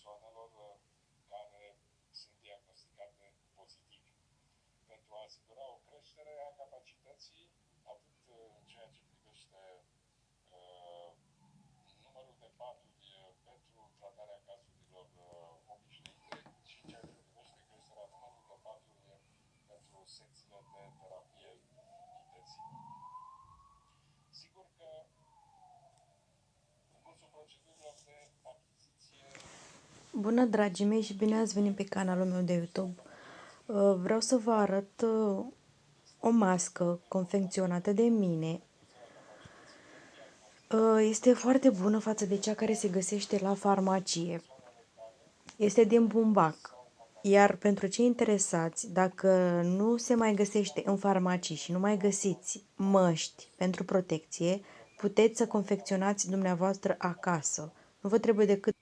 persoanelor care sunt diagnosticate pozitiv, pentru a asigura o creștere a capacității atât în ceea ce privește numărul de paturi pentru tratarea cazurilor obișnuite, cât și în ceea ce privește creșterea numărului de paturi pentru secțiile de terapie intensivă. Sigur că în cursul procedurilor de achiziție... Bună, dragii mei, și bine ați venit pe canalul meu de YouTube. Vreau să vă arăt o mască confecționată de mine. Este foarte bună față de cea care se găsește la farmacie. Este din bumbac. Iar pentru cei interesați, dacă nu se mai găsește în farmacii și nu mai găsiți măști pentru protecție, puteți să confecționați dumneavoastră acasă. Nu vă trebuie decât